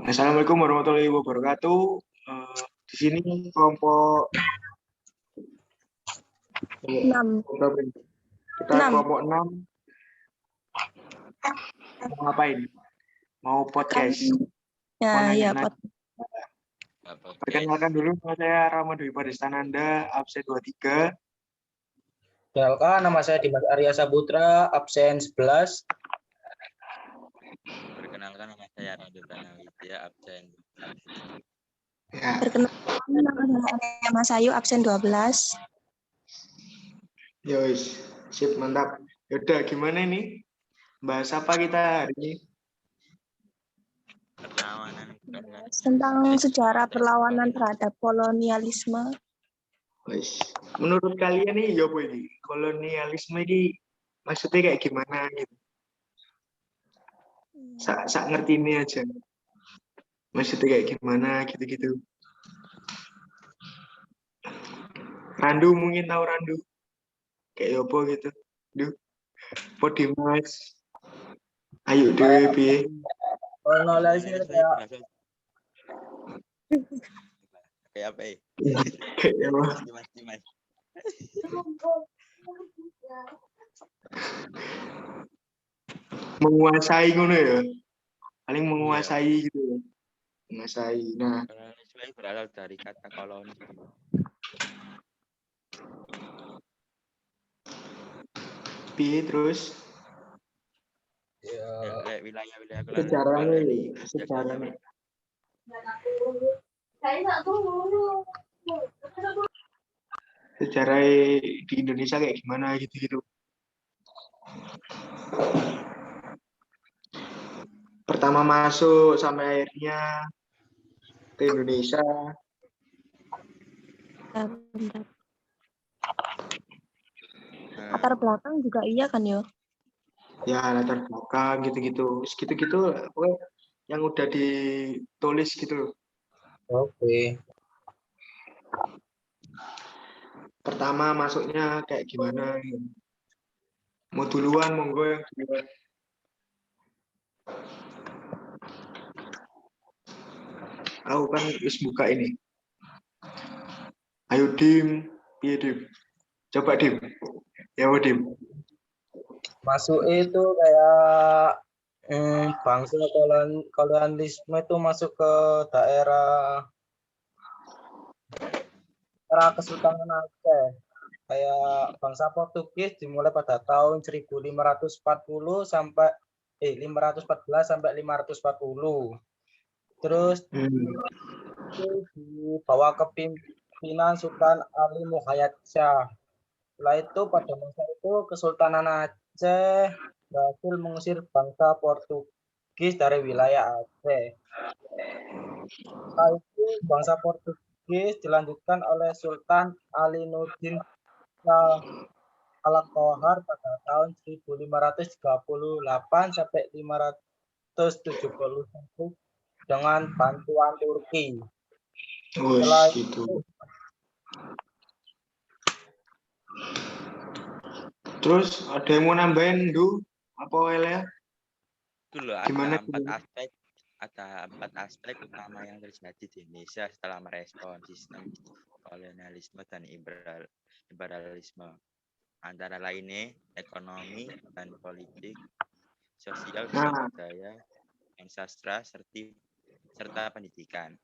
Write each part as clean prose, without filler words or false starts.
Assalamualaikum warahmatullahi wabarakatuh. Di sini kelompok 6. kita kelompok 6 mau ngapain? Mau podcast. Perkenalkan dulu, saya Rama Dwi Padistananda, absen 23. Perkenalkan, nama saya Dimas Arya Saputra, absen 11. Perkenalkan, nama saya Randu Tanawidya, absen. Ya. Perkenalkan, nama saya Mas Ayu, absen 12. Yowis, sip, mantap. Yaudah, gimana ini? Bahas apa kita hari ini? Perlawanan Tentang sejarah perlawanan terhadap kolonialisme. Menurut kalian nih, ya apa ini? Kolonialisme ini maksudnya kayak gimana gitu? Sak ngerti ini aja. Maksudnya kayak gimana gitu-gitu. Randu mungkin tahu Randu. Kayak apa gitu. Duh. Podimas. Ayo dewe piye. Kolonialisme kayak apa ya? Kayak apa? Mas. Menguasai ngono ya. Paling menguasai gitu ya. Menguasai. Nah, Kolonialisme berasal dari kata koloni. piye terus? Ya, wilayah-wilayah Sejarahnya. Sejarah di Indonesia kayak gimana gitu-gitu. Pertama masuk sampai akhirnya ke Indonesia. Bentar. Latar belakang juga iya kan yo? Ya latar belakang gitu-gitu. Segitu-gitu pokoknya yang udah ditulis gitu. Oke. Pertama masuknya kayak gimana? Mau duluan, monggo yang duluan. Aku kan wis buka ini. Ayo Dim, piye Dim? Coba Dim. Ya Dim. Masuk itu kayak bangsa kolonialisme itu masuk ke daerah Kesultanan Aceh. Kayak bangsa Portugis dimulai pada tahun 1540 sampai 514 sampai 540. Terus di bawah kepimpinan Sultan Ali Muhayyad Shah. Setelah itu pada masa itu Kesultanan Aceh berhasil mengusir bangsa Portugis dari wilayah Aceh. Setelah itu bangsa Portugis dilanjutkan oleh Sultan Ali Nurdin Shah Al-Qohar pada tahun 1538 sampai 571 dengan bantuan Turki. Setelah gitu. Terus ada yang mau nambahin Du? Apa ya? Dulu Gimana ada empat aspek utama yang terjadi di Indonesia setelah merespon sistem kolonialisme dan imperialisme. Antara lainnya ekonomi dan politik, sosial dan budaya, dan sastra serta pendidikan.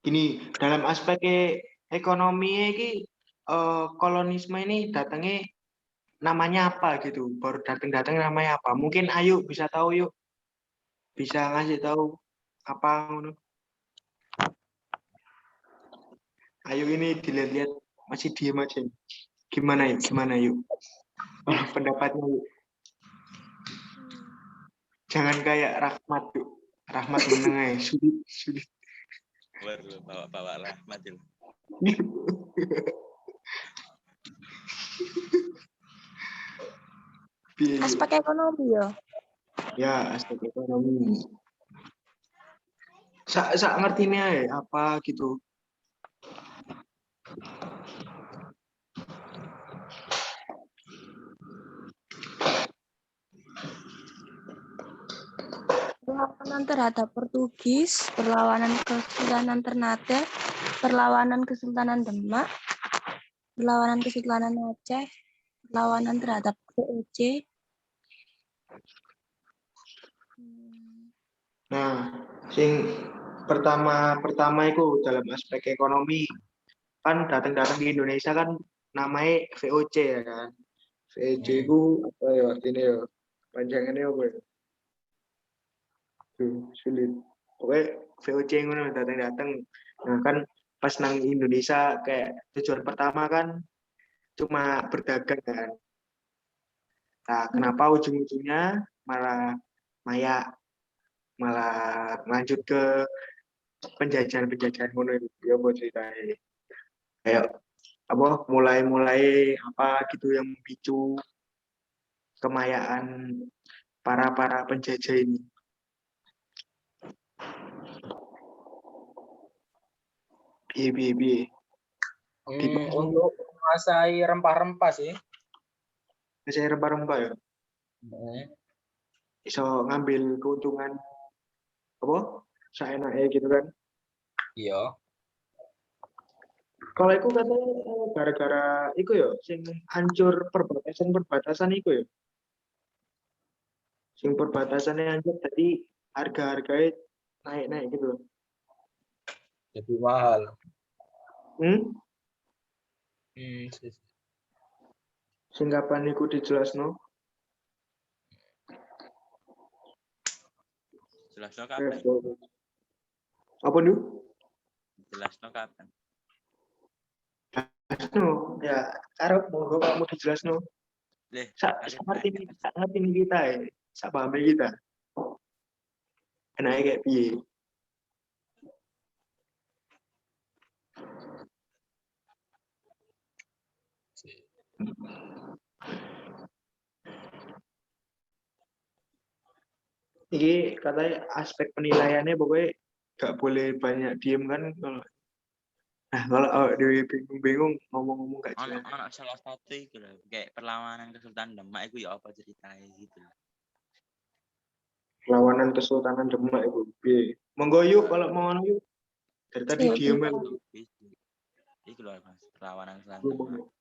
Ini dalam aspek ekonomi ini kolonisme ini datangnya namanya apa gitu? Baru datang namanya apa? Mungkin Ayu bisa tahu yuk. Bisa ngasih tahu apa ngono. Ayu ini dilihat-lihat masih diem aja. Gimana yuk? Pendapatnya yuk. Jangan kayak Rahmat yuk. Rahmat menengah sulit. Baru bawa Rahmat yuk. Aspek ekonomi ya? Ya, aspek ekonomi. Sak ngertinya apa gitu. Perlawanan terhadap Portugis, perlawanan Kesultanan Ternate, perlawanan Kesultanan Demak, perlawanan Kesultanan Aceh, perlawanan terhadap VOC. Nah, sing pertama itu dalam aspek ekonomi kan datang-datang ke Indonesia kan namanya VOC ya kan. VOC itu apa ya artinya ya? Panjangannya apa ya? Tuh, sulit. Pokoknya VOC ngono datang-datang. Nah kan pas nang Indonesia kayak tujuan pertama kan cuma berdagang kan. Nah, kenapa ujung-ujungnya malah malah lanjut ke penjajahan ngono itu ya buat ceritanya kayak apa mulai apa gitu yang memicu kemayaan para penjajah ini. Piye. Untuk menguasai rempah-rempah sih. Saya rempah-rempah ya. Bisa ngambil keuntungan apa? Seenaknya gitu kan. Iya. Kalau itu katanya gara-gara itu ya, sing hancur perbatasan itu ya. Sing perbatasannya hancur, jadi harga-harganya naik gitu. Jadi mahal. Sing kapan iku dijelasno? Jelasno kapan? Apa nih? Jelasno kapan? No, ya, karep monggo kamu dijelasno. Leh, Sak ngerti kita ya, sak paham kita. Enake kayak piye? Ini katanya aspek penilaiannya pokoknya gak boleh banyak diem kan kalau Dewi bingung ngomong gak jelas. Anak salah satu itu loh, kayak perlawanan Kesultanan Demak itu ya apa ceritanya gitu. Lawanan Kesultanan Demak itu. Piye? Monggo yuk kalau mau ngono yuk. Dari tadi diem kan. Itu loh Mas, perlawanan Kesultanan Demak.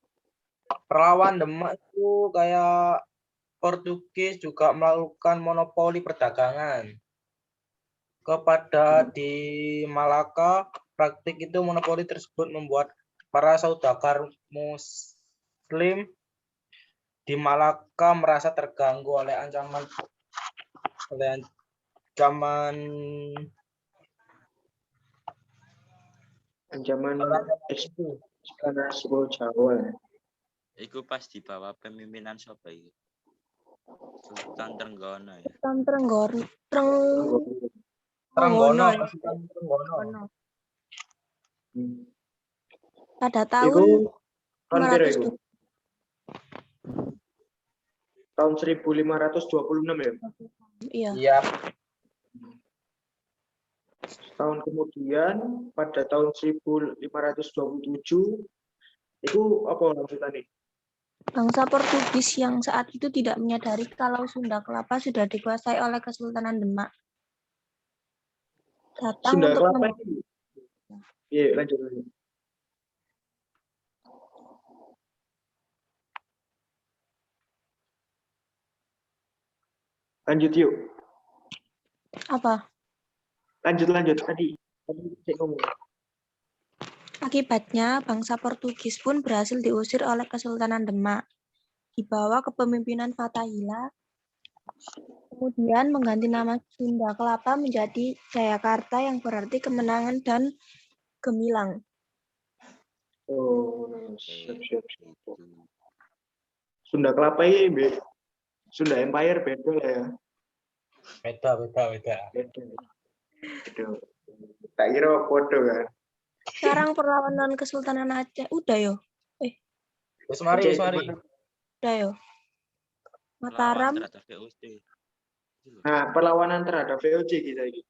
Perlawan Demak itu kayak Portugis juga melakukan monopoli perdagangan. Kepada di Malaka, praktik itu monopoli tersebut membuat para saudagar Muslim di Malaka merasa terganggu oleh ancaman ekspansi Jawa. Iku pas di bawah pemimpinan siapa itu? Sultan Trenggono ya. Sultan Trenggono. Trenggono. Pada tahun tahun piro iku? 500. Tahun 1526 ya? Iya. Iya. Tahun kemudian pada tahun 1527 itu apa lanjutannya? Bangsa Portugis yang saat itu tidak menyadari kalau Sunda Kelapa sudah dikuasai oleh Kesultanan Demak. Datang Sunda untuk Kelapa ini? Iya, lanjut. Lanjut yuk. apa? Lanjut tadi saya ngomong. Akibatnya, bangsa Portugis pun berhasil diusir oleh Kesultanan Demak. Di bawah kepemimpinan Fatahillah, kemudian mengganti nama Sunda Kelapa menjadi Jayakarta yang berarti kemenangan dan gemilang. Oh, siap. Sunda Kelapa ini Sunda Empire beda lah ya. Beda. Beda. Tak kira foto kan. Sekarang perlawanan Kesultanan Aceh udah yo. Wis mari. Udah yo. Mataram. Nah, perlawanan terhadap VOC kita ini.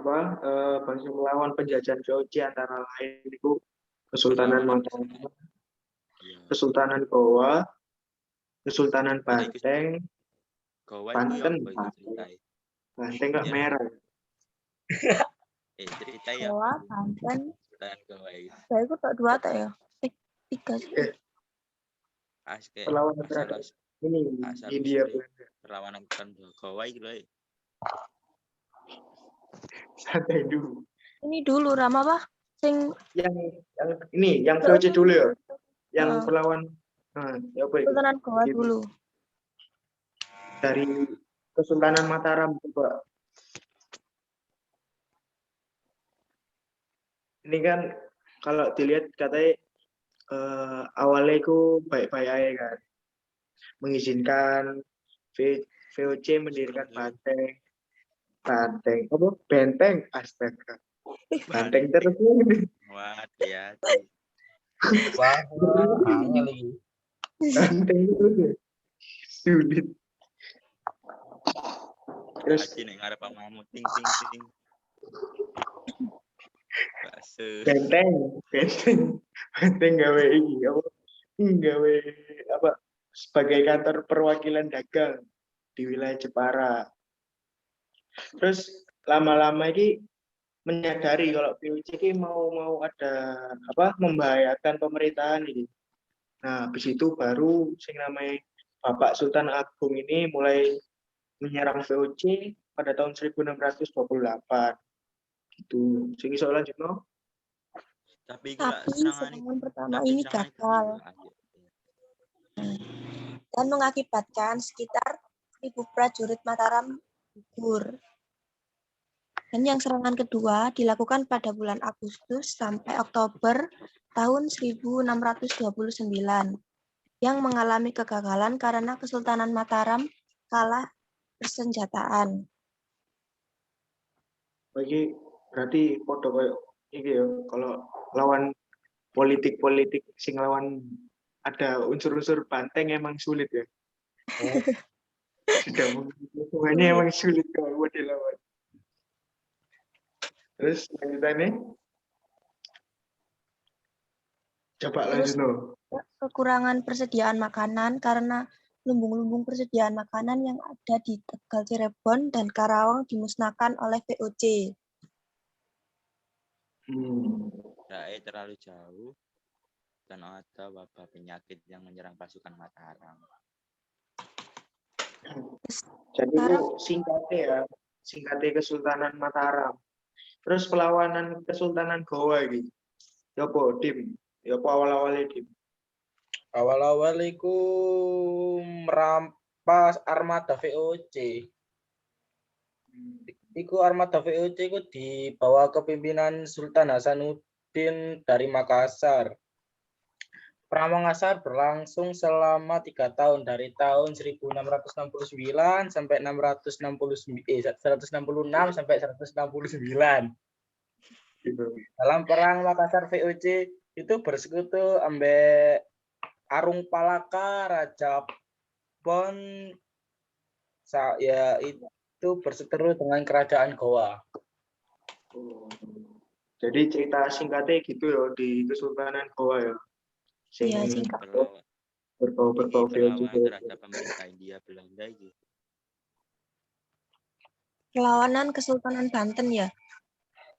Bangsa melawan penjajahan VOC antara lain itu Kesultanan Mataram, Kesultanan Goa, Kesultanan Nek iku Banteng, Goa iki Banten, apa iku ceritain? Banteng kok Iya. merah. Ceritain ya Goa, apa? Banten, Sultan Goa iki. saya itu tak dua tak ya? 3 sih. Kayak Perlawanan asal terhadap ini asal India usule Belanda. perlawanan kan Goa iki lho. Santai dulu. Ini dulu Rama apa? Sing Yang ini yang VOC dulu ya. Yang Heeh. perlawan ya apa itu? Kesultanan Goa Gitu. dulu. Dari Kesultanan Mataram coba. Ini kan kalau dilihat katanya awalnya itu baik-baik aja kan. Mengizinkan VOC mendirikan banteng. Banteng. Apa? Benteng. Astaga. Banteng terus ini. Wah, hati-hati. Wah, angel iki. Banteng terus ya. Sulit. Terus Hati nek ngarep omamu ting ting ting. Bakso. benteng gawe iki apa? Gawe apa? Sebagai kantor perwakilan dagang di wilayah Jepara. Terus lama-lama ini menyadari kalau VOC ini mau ada apa membahayakan pemerintahan ini. Nah, habis itu baru sing namanya Bapak Sultan Agung ini mulai menyerang VOC pada tahun 1628. Gitu. Sing iso lanjutno. Tapi iku lak Tapi serangane. serangan pertama Tapi ini serangane gagal ayo. dan mengakibatkan sekitar 1.000 prajurit Mataram gugur. Dan yang serangan kedua dilakukan pada bulan Agustus sampai Oktober tahun 1629 yang mengalami kegagalan karena Kesultanan Mataram kalah persenjataan. Bagi berarti podo koyo iki ya kalau lawan politik sing lawan ada unsur-unsur banteng emang sulit ya. Sudah semuanya emang sulit kalau buat dilawan. Terus lanjutannya coba Terus lanjut no. kekurangan persediaan makanan karena lumbung-lumbung persediaan makanan yang ada di Tegal Cirebon dan Karawang dimusnahkan oleh VOC. Jaraknya terlalu jauh dan ada wabah penyakit yang menyerang pasukan Mataram. Jadi itu singkatnya Kesultanan Mataram. Terus perlawanan Kesultanan Goa ini. Ya apa, Dim? Ya apa awal-awalnya, Dim? Awal-awal iku merampas armada VOC. Iku armada VOC iku dibawa kepimpinan Sultan Hasanuddin dari Makassar. Perang Makassar berlangsung selama 3 tahun dari tahun 1669 sampai 166 sampai 169. Gitu. Dalam perang Makassar VOC itu bersekutu ambek Arung Palaka, Raja Pon, ya itu berseteru dengan kerajaan Goa. Oh. Jadi cerita singkatnya gitu ya di Kesultanan Goa ya. Iya, singkat. Berbau-berbau Perlawanan VOC. terhadap pemerintah India Belanda iki. Perlawanan Kesultanan Banten ya.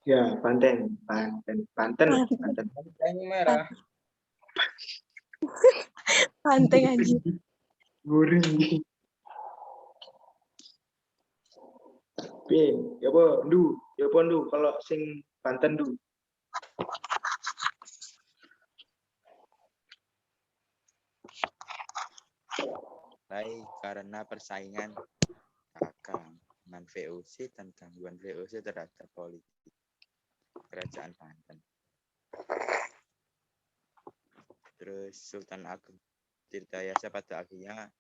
Ya, Banten. Ini merah. Banteng anjir. Gurih. Ya apa, ndu kalau sing Banten ndu. Baik karena persaingan dagang dengan VOC dan gangguan VOC terhadap politik kerajaan Banten. Terus Sultan Agung Tirtayasa pada akhirnya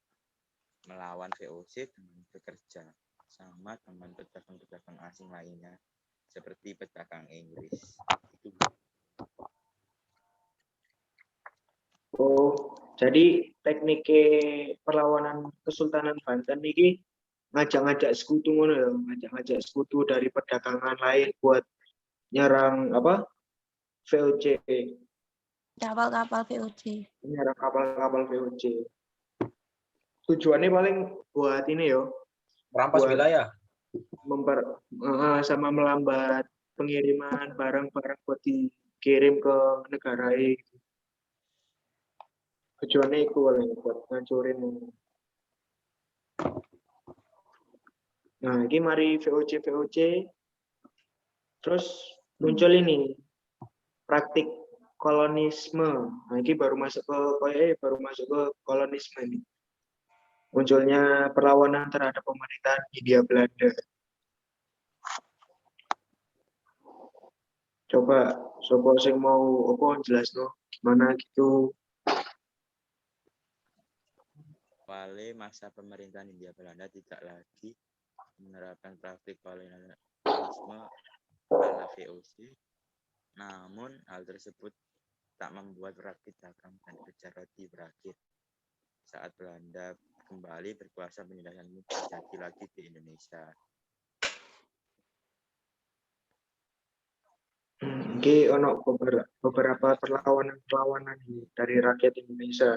melawan VOC dengan bekerja sama dengan pedagang-pedagang asing lainnya seperti pedagang Inggris. Itu Oh, jadi teknik perlawanan Kesultanan Banten ini ngajak-ngajak sekutu ngono ya, ngajak-ngajak sekutu dari perdagangan lain buat nyerang apa? VOC, Kapal-kapal VOC. nyerang kapal-kapal VOC. tujuannya paling buat ini yo, Merampas buat wilayah. sama melambat pengiriman barang-barang buat dikirim ke negara itu. Tujuannya itu paling buat ngancurin. Nah, ini mari VOC. Terus muncul ini praktik kolonisme. Nah, ini baru masuk ke kolonisme ini. Munculnya perlawanan terhadap pemerintahan Hindia Belanda. Coba sing mau jelas gimana gitu. Wale masa pemerintahan Hindia Belanda tidak lagi menerapkan praktik kolonialisme ala VOC. Namun hal tersebut tak membuat praktik dagang dan kerja roti berakhir. Saat Belanda kembali berkuasa, penindasan ini terjadi lagi di Indonesia. Ini ono beberapa perlawanan dari rakyat Indonesia,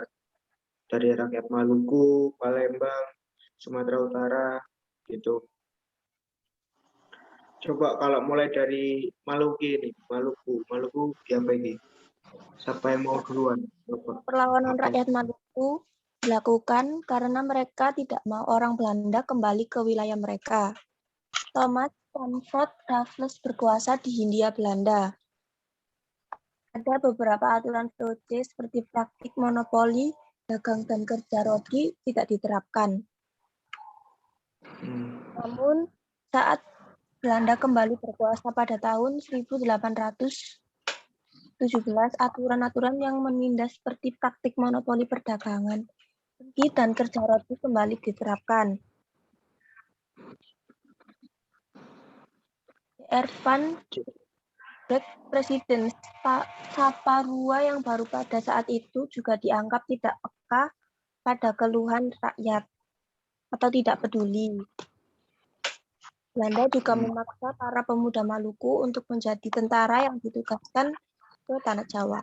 dari rakyat Maluku, Palembang, Sumatera Utara, gitu. Coba kalau mulai dari Maluku ini, Maluku siapa ini? Siapa yang mau duluan? Coba. Perlawanan rakyat Maluku dilakukan karena mereka tidak mau orang Belanda kembali ke wilayah mereka. Thomas Stamford Raffles berkuasa di Hindia Belanda. Ada beberapa aturan VOC seperti praktik monopoli, dagang dan kerja rodi tidak diterapkan. Namun saat Belanda kembali berkuasa pada tahun 1817, aturan-aturan yang menindas seperti praktik monopoli perdagangan, pergi dan kerja rodi kembali diterapkan. R. Van Beek, Presiden Saparua yang baru pada saat itu juga dianggap tidak peka pada keluhan rakyat atau tidak peduli. Belanda juga memaksa para pemuda Maluku untuk menjadi tentara yang ditugaskan ke Tanah Jawa.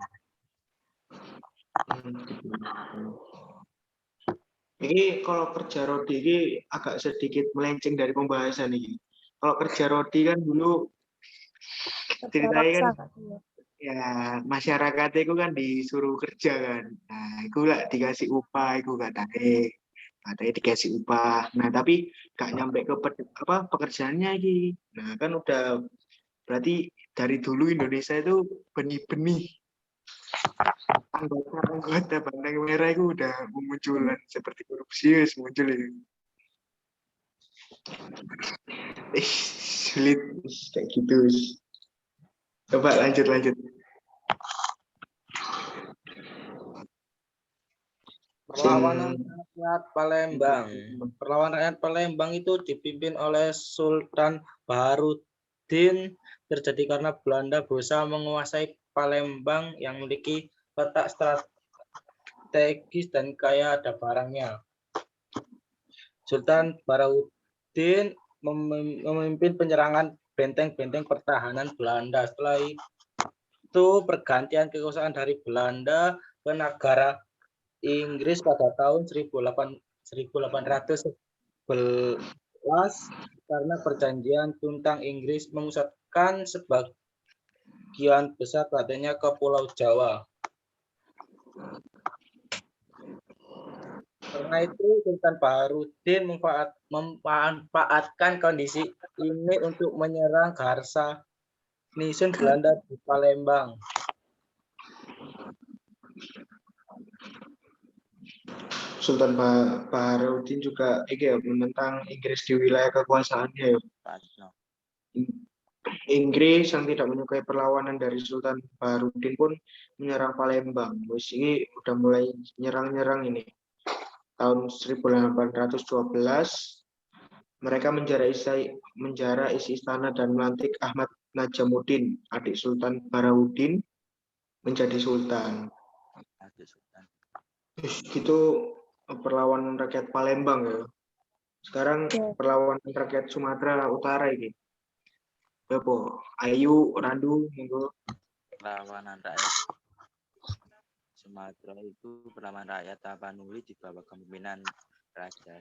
Ini kalau kerja rodi ini agak sedikit melenceng dari pembahasan ini. Kalau kerja rodi kan dulu ceritanya kan ya masyarakat itu kan disuruh kerja kan. Nah, itu lah dikasih upah, itu katanya dikasih upah. Nah, tapi gak nyampe ke pekerjaannya lagi. Nah, kan udah berarti dari dulu Indonesia itu benih-benih anggota Banteng Merah itu udah memunculan seperti korupsi muncul itu. Sulit kayak gitu. Coba lanjut. Perlawanan rakyat Palembang. Perlawanan rakyat Palembang itu dipimpin oleh Sultan Baharudin, terjadi karena Belanda berusaha menguasai Palembang yang memiliki letak strategis dan kaya ada barangnya. Sultan Baharudin memimpin penyerangan benteng-benteng pertahanan Belanda. Setelah itu pergantian kekuasaan dari Belanda ke negara Inggris pada tahun 1811 karena perjanjian Tuntang Inggris memusatkan sebagian besar perhatiannya ke Pulau Jawa. Karena itu Sultan Baharudin memanfaatkan kondisi ini untuk menyerang garnisun Belanda di Palembang. Sultan Baharudin juga menentang Inggris di wilayah kekuasaannya. Inggris yang tidak menyukai perlawanan dari Sultan Baharudin pun menyerang Palembang. Ini udah mulai nyerang ini. Tahun 1812 mereka menjara isi istana dan melantik Ahmad Najamuddin, adik Sultan Baharudin, menjadi sultan. Itu perlawanan rakyat Palembang ya. Sekarang perlawanan rakyat Sumatera Utara ini. Bepo, Ayu, Randu, monggo. Perlawanan rakyat Sumatera itu perlawanan rakyat Tapanuli di bawah kepemimpinan Raja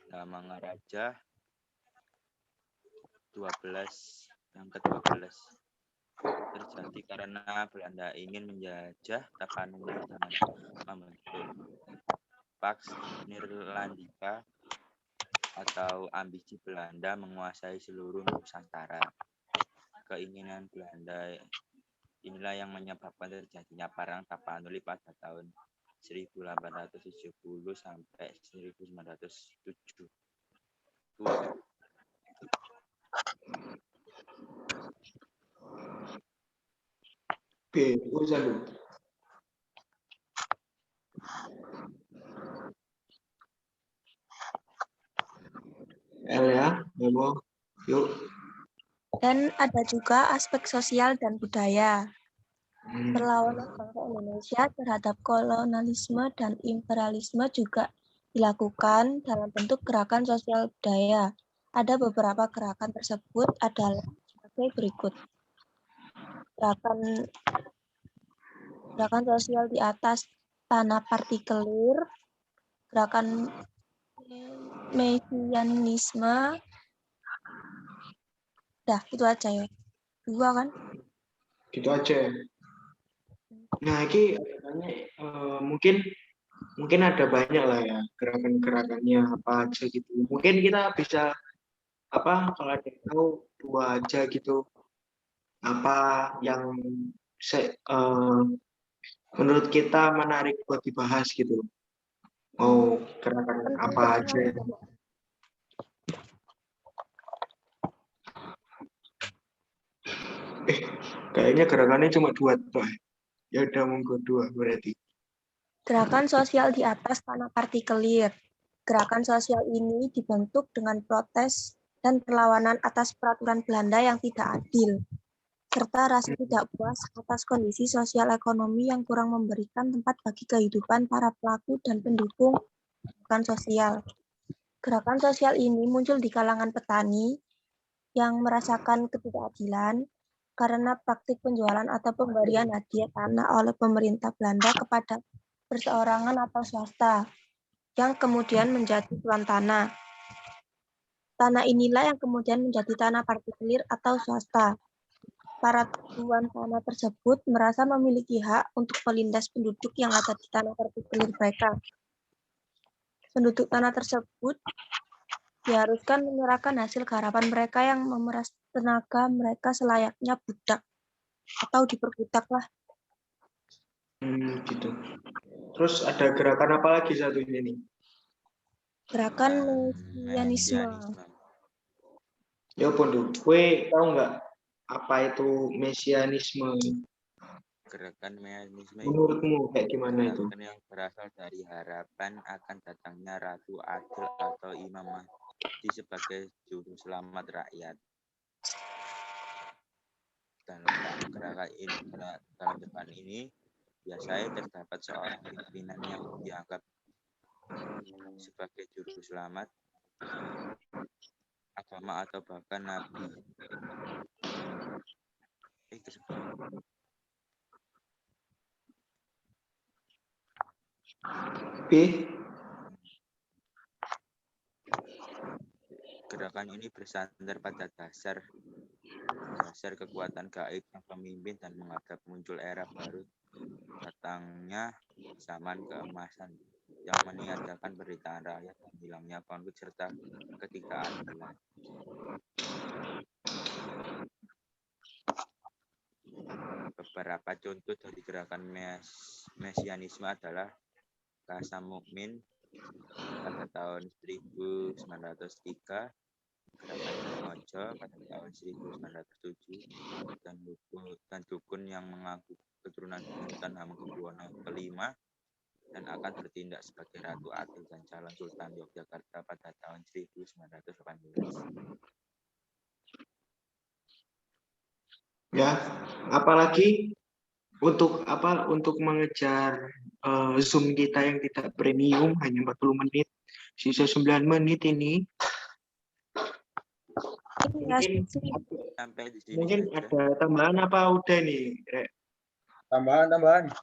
Singamangaraja 12 yang ke-12 terjadi karena Belanda ingin menjajah Tapanuli dengan membentuk Pax Nederlandica atau ambisi Belanda menguasai seluruh Nusantara. Keinginan Belanda inilah yang menyebabkan terjadinya Perang Tapanuli pada tahun 1870 sampai 1907. B, urusan dulu. L ya, Memo. Yuk. Dan ada juga aspek sosial dan budaya. Hmm. Perlawanan bangsa Indonesia terhadap kolonialisme dan imperialisme juga dilakukan dalam bentuk gerakan sosial budaya. Ada beberapa gerakan tersebut adalah sebagai berikut. Gerakan sosial di atas tanah partikelir, gerakan mesianisme. Dah, itu aja ya. 2 kan? Gitu aja. Nah, ini mungkin ada banyak lah ya gerakan-gerakannya apa aja gitu. Mungkin kita bisa kalau ada yang tahu 2 aja gitu. Apa yang menurut kita menarik buat dibahas gitu. Mau gerakan apa aja. Kayaknya gerakannya cuma 2 toh. Ya udah monggo 2 berarti. Gerakan sosial di atas tanah partikelir. Gerakan sosial ini dibentuk dengan protes dan perlawanan atas peraturan Belanda yang tidak adil, serta rasa tidak puas atas kondisi sosial ekonomi yang kurang memberikan tempat bagi kehidupan para pelaku dan pendukung gerakan sosial. Gerakan sosial ini muncul di kalangan petani yang merasakan ketidakadilan karena praktik penjualan atau pemberian hadiah tanah oleh pemerintah Belanda kepada perseorangan atau swasta, yang kemudian menjadi tuan tanah. Tanah inilah yang kemudian menjadi tanah partikelir atau swasta. Para tuan tanah tersebut merasa memiliki hak untuk melindas penduduk yang ada di tanah partikelir mereka. Penduduk tanah tersebut diharuskan menyerahkan hasil garapan mereka yang memeras tenaga mereka selayaknya budak atau diperbudak lah. Gitu. Terus ada gerakan apa lagi satunya nih? Gerakan mesianisme. Ya pun tuh, kue tahu nggak apa itu mesianisme? Gerakan mesianisme Menurutmu kayak gimana itu? gerakan yang berasal dari harapan akan datangnya Ratu Adil atau Imam Mahdi sebagai juru selamat rakyat. Dalam gerakan ini biasanya terdapat seorang pimpinan yang dianggap sebagai juru selamat agama atau bahkan nabi. Gerakan ini bersandar pada dasar kekuatan gaib yang pemimpin dan menghadap muncul era baru, datangnya zaman keemasan yang meniadakan penderitaan rakyat dan hilangnya konflik serta ketidakadilan. Beberapa contoh dari gerakan mesianisme adalah Kasam Mukmin pada tahun 1903, Gerakan Mojo pada tahun 1907, dan dukun yang mengaku keturunan Sultan Hamengkubuwono V dan akan bertindak sebagai Ratu Adil dan calon Sultan Yogyakarta pada tahun 1918. Ya, apalagi untuk mengejar Zoom kita yang tidak premium hanya 40 menit, sisa 9 menit ini. Mungkin ada tambahan apa udah nih, Rek? Tambahan.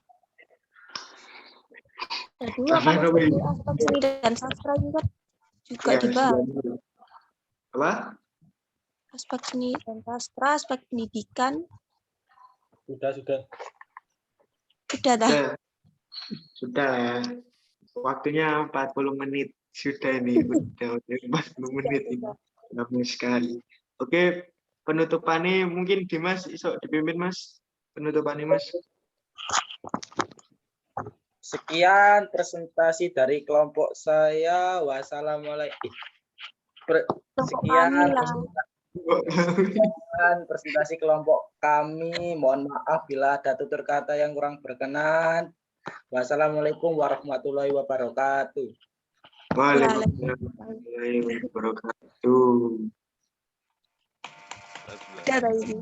Ada dua kan Apa seperti ini? aspek seni dan sastra juga Ya, dibahas. sudah. Apa? Aspek seni dan sastra, aspek pendidikan, Sudah. sudah dah. Sudah lah ya. Waktunya 40 menit. Sudah ini. Udah 40 menit ini. Lama sekali. Oke, penutupannya mungkin Dimas iso dipimpin Mas. Penutupannya Mas. Sekian presentasi dari kelompok saya. Wassalamualaikum. Sekian kami lah. presentasi kelompok kami. Mohon maaf bila ada tutur kata yang kurang berkenan. Wassalamualaikum warahmatullahi wabarakatuh. Waalaikumsalam warahmatullahi wabarakatuh. Sudah tadi.